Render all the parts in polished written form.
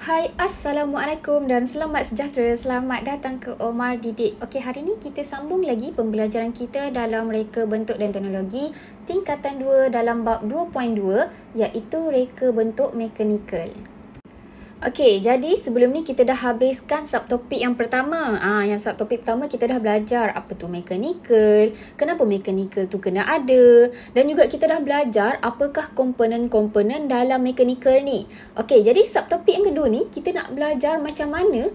Hai, Assalamualaikum dan selamat sejahtera. Selamat datang ke Omar Didik. Okey, hari ni kita sambung lagi pembelajaran kita dalam reka bentuk dan teknologi tingkatan 2 dalam bab 2.2 iaitu reka bentuk mekanikal. Okey, jadi sebelum ni kita dah habiskan subtopik yang pertama. Yang subtopik pertama kita dah belajar apa tu mekanikal, kenapa mekanikal tu kena ada, dan juga kita dah belajar apakah komponen-komponen dalam mekanikal ni. Okey, jadi subtopik yang kedua ni kita nak belajar macam mana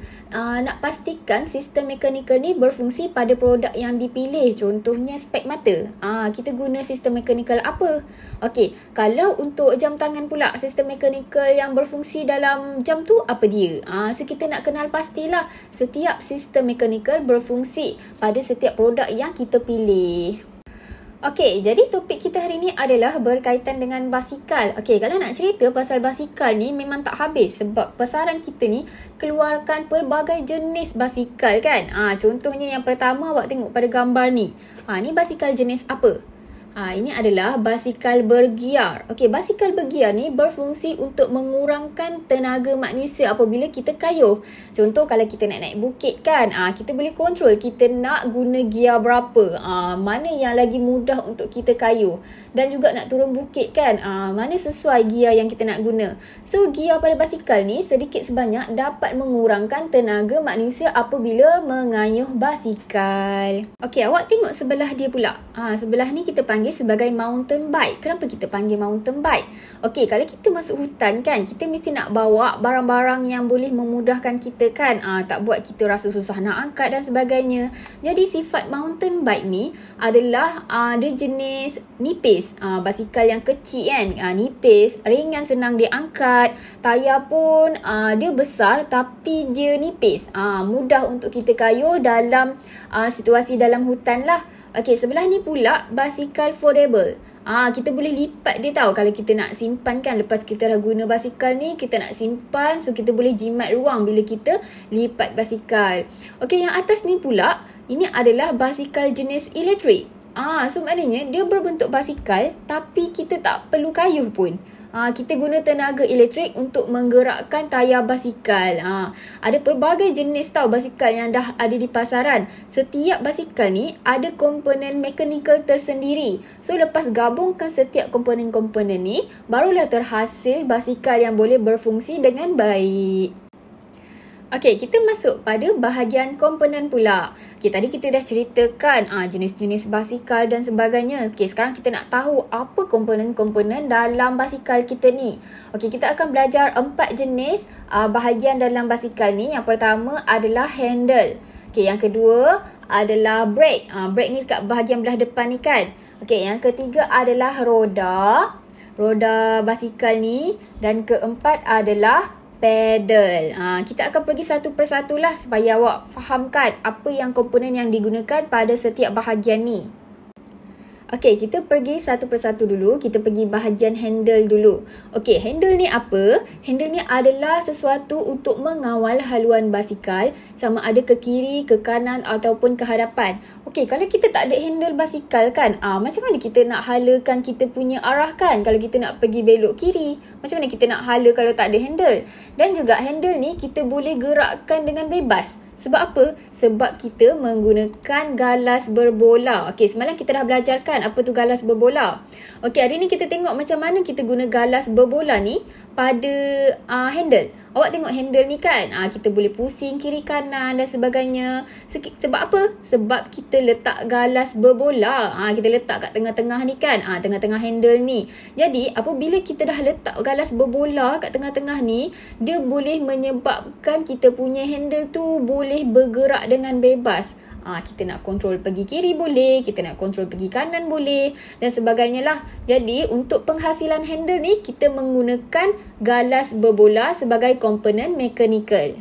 nak pastikan sistem mekanikal ni berfungsi pada produk yang dipilih. Contohnya spek mata. Kita guna sistem mekanikal apa? Okey, kalau untuk jam tangan pula, sistem mekanikal yang berfungsi dalam jam tu apa dia? So kita nak kenal pastilah setiap sistem mekanikal berfungsi pada setiap produk yang kita pilih. Okey, jadi topik kita hari ni adalah berkaitan dengan basikal. Okey, kalau nak cerita pasal basikal ni memang tak habis sebab pasaran kita ni keluarkan pelbagai jenis basikal kan. Contohnya yang pertama awak tengok pada gambar ni. Ni basikal jenis apa? Ini adalah basikal bergiar. Okey, basikal bergiar ni berfungsi untuk mengurangkan tenaga manusia apabila kita kayuh. Contoh kalau kita nak naik bukit kan, kita boleh kontrol kita nak guna giar berapa. Mana yang lagi mudah untuk kita kayuh. Dan juga nak turun bukit kan, mana sesuai giar yang kita nak guna. So, giar pada basikal ni sedikit sebanyak dapat mengurangkan tenaga manusia apabila mengayuh basikal. Okey, awak tengok sebelah dia pula. Sebelah ni kita panggil sebagai mountain bike. Kenapa kita panggil mountain bike? Okey, kalau kita masuk hutan kan, kita mesti nak bawa barang-barang yang boleh memudahkan kita kan. Tak buat kita rasa susah nak angkat dan sebagainya. Jadi sifat mountain bike ni adalah dia jenis nipis. Basikal yang kecil kan, nipis, ringan, senang diangkat. Tayar pun dia besar tapi dia nipis. Mudah untuk kita kayuh dalam situasi dalam hutan lah. Okey, sebelah ni pula basikal foldable. Kita boleh lipat dia tahu kalau kita nak simpan kan. Lepas kita dah guna basikal ni, kita nak simpan. So, kita boleh jimat ruang bila kita lipat basikal. Okey, yang atas ni pula, ini adalah basikal jenis elektrik. So, maknanya dia berbentuk basikal tapi kita tak perlu kayuh pun. Kita guna tenaga elektrik untuk menggerakkan tayar basikal. Ada pelbagai jenis tau basikal yang dah ada di pasaran. Setiap basikal ni ada komponen mekanikal tersendiri. So, lepas gabungkan setiap komponen-komponen ni, barulah terhasil basikal yang boleh berfungsi dengan baik. Okey, kita masuk pada bahagian komponen pula. Okey, tadi kita dah ceritakan jenis-jenis basikal dan sebagainya. Okey, sekarang kita nak tahu apa komponen-komponen dalam basikal kita ni. Okey, kita akan belajar 4 jenis bahagian dalam basikal ni. Yang pertama adalah handle. Okey, yang kedua adalah brake. Brake ni dekat bahagian belah depan ni kan. Okey, yang ketiga adalah roda. Roda basikal ni. Dan keempat adalah pedal. Kita akan pergi satu persatu lah supaya awak fahamkan apa yang komponen yang digunakan pada setiap bahagian ni. Okey, kita pergi satu persatu dulu. Kita pergi bahagian handle dulu. Okey, handle ni apa? Handle ni adalah sesuatu untuk mengawal haluan basikal sama ada ke kiri, ke kanan ataupun ke hadapan. Okey, kalau kita tak ada handle basikal kan, macam mana kita nak halakan kita punya arah kan? Kalau kita nak pergi belok kiri, macam mana kita nak hala kalau tak ada handle? Dan juga handle ni kita boleh gerakkan dengan bebas. Sebab apa? Sebab kita menggunakan galas berbola. Okey, semalam kita dah belajarkan apa tu galas berbola. Okey, hari ni kita tengok macam mana kita guna galas berbola ni pada handle. Awak tengok handle ni kan, kita boleh pusing kiri kanan dan sebagainya. So, sebab apa? Sebab kita letak galas berbola. Kita letak kat tengah-tengah ni kan, tengah-tengah handle ni. Jadi, apabila kita dah letak galas berbola kat tengah-tengah ni, dia boleh menyebabkan kita punya handle tu boleh bergerak dengan bebas. Kita nak kontrol pergi kiri boleh, kita nak kontrol pergi kanan boleh dan sebagainya lah. Jadi untuk penghasilan handle ni kita menggunakan galas berbola sebagai komponen mekanikal.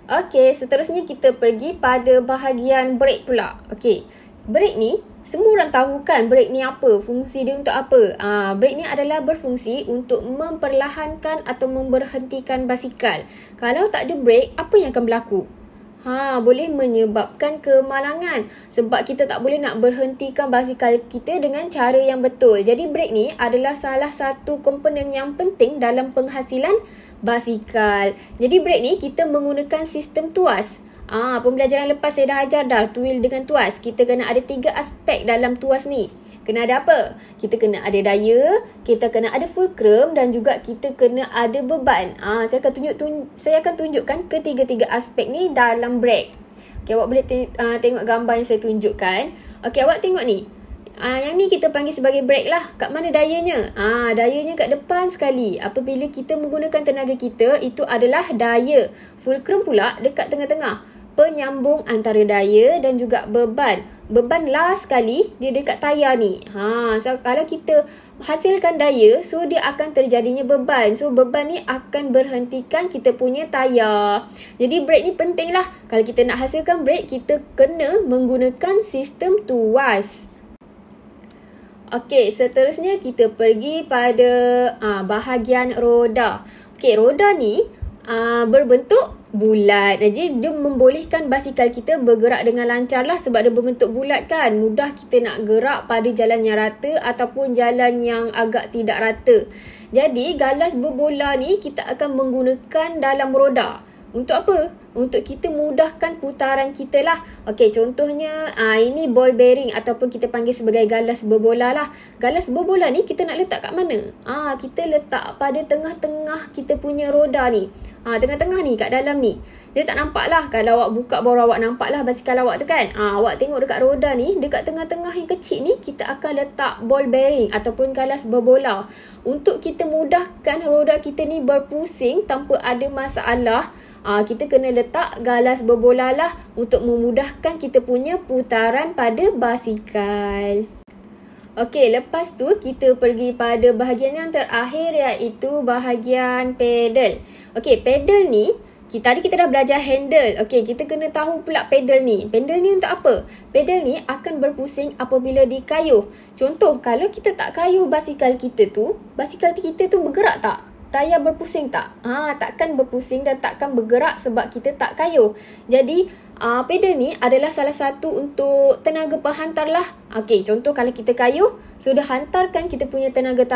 Okey, seterusnya kita pergi pada bahagian brake pula. Okey, brake ni semua orang tahu kan brake ni apa, fungsi dia untuk apa. Brake ni adalah berfungsi untuk memperlahankan atau memberhentikan basikal. Kalau tak ada brake, apa yang akan berlaku? Boleh menyebabkan kemalangan sebab kita tak boleh nak berhentikan basikal kita dengan cara yang betul. Jadi brake ni adalah salah satu komponen yang penting dalam penghasilan basikal. Jadi brake ni kita menggunakan sistem tuas. Pembelajaran lepas saya dah ajar dah wheel dengan tuas. Kita kena ada 3 aspek dalam tuas ni. Kena ada apa? Kita kena ada daya, kita kena ada fulcrum dan juga kita kena ada beban. Saya akan tunjukkan ketiga-tiga aspek ni dalam brake. Okey, awak boleh tengok gambar yang saya tunjukkan. Okey, awak tengok ni. Yang ni kita panggil sebagai brake lah. Kat mana dayanya? Dayanya kat depan sekali. Apabila kita menggunakan tenaga kita, itu adalah daya. Fulcrum pula dekat tengah-tengah. Penyambung antara daya dan juga beban. Beban last sekali dia dekat tayar ni. So kalau kita hasilkan daya, so dia akan terjadinya beban. So beban ni akan berhentikan kita punya tayar. Jadi brake ni penting lah. Kalau kita nak hasilkan brake, kita kena menggunakan sistem tuas. Okey, seterusnya kita pergi pada bahagian roda. Okey, roda ni berbentuk bulat. Jadi dia membolehkan basikal kita bergerak dengan lancar lah sebab dia berbentuk bulat kan. Mudah kita nak gerak pada jalan yang rata ataupun jalan yang agak tidak rata. Jadi galas berbola ni kita akan menggunakan dalam roda. Untuk apa? Untuk kita mudahkan putaran kita lah. Okey, contohnya ini ball bearing ataupun kita panggil sebagai galas berbola lah. Galas berbola ni kita nak letak kat mana? Kita letak pada tengah-tengah kita punya roda ni. Tengah-tengah ni, kat dalam ni. Dia tak nampak lah. Kalau awak buka baru awak nampak lah basikal awak tu kan. Awak tengok dekat roda ni, dekat tengah-tengah yang kecil ni, kita akan letak ball bearing ataupun galas berbola. Untuk kita mudahkan roda kita ni berpusing tanpa ada masalah, kita kena letak galas berbola lah untuk memudahkan kita punya putaran pada basikal. Okey, lepas tu kita pergi pada bahagian yang terakhir iaitu bahagian pedal. Okey, pedal ni tadi kita dah belajar handle. Okey, kita kena tahu pula pedal ni. Pedal ni untuk apa? Pedal ni akan berpusing apabila dikayuh. Contoh, kalau kita tak kayuh basikal kita tu bergerak tak? Tayar berpusing tak? Takkan berpusing dan takkan bergerak sebab kita tak kayuh. Jadi, pedal ni adalah salah satu untuk tenaga penghantar lah. Okey, contoh kalau kita kayuh, sudah hantarkan kita punya tenaga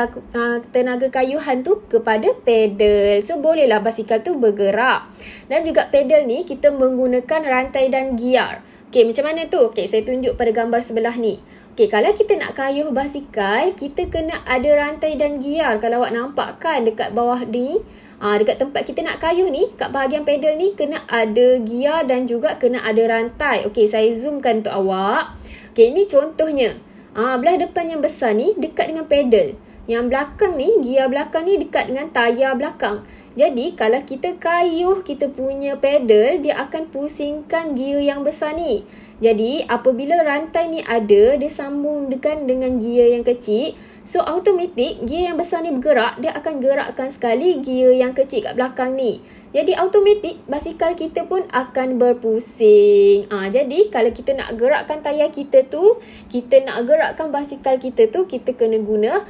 kayuhan tu kepada pedal. So, bolehlah basikal tu bergerak. Dan juga pedal ni kita menggunakan rantai dan gear. Okey, macam mana tu? Okey, saya tunjuk pada gambar sebelah ni. Okey, kalau kita nak kayuh basikal, kita kena ada rantai dan gear. Kalau awak nampak kan dekat bawah ni, dekat tempat kita nak kayuh ni, kat bahagian pedal ni kena ada gear dan juga kena ada rantai. Okey, saya zoomkan untuk awak. Okey, ini contohnya. Belah depan yang besar ni dekat dengan pedal. Yang belakang ni, gear belakang ni dekat dengan tayar belakang. Jadi, kalau kita kayuh kita punya pedal, dia akan pusingkan gear yang besar ni. Jadi, apabila rantai ni ada, dia sambungkan dengan gear yang kecil. So, automatik gear yang besar ni bergerak, dia akan gerakkan sekali gear yang kecil kat belakang ni. Jadi, automatik basikal kita pun akan berpusing. Jadi, kalau kita nak gerakkan tayar kita tu, kita nak gerakkan basikal kita tu, kita kena guna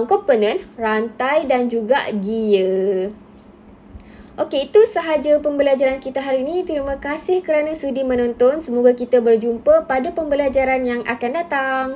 komponen rantai dan juga gear. Okey, itu sahaja pembelajaran kita hari ini. Terima kasih kerana sudi menonton. Semoga kita berjumpa pada pembelajaran yang akan datang.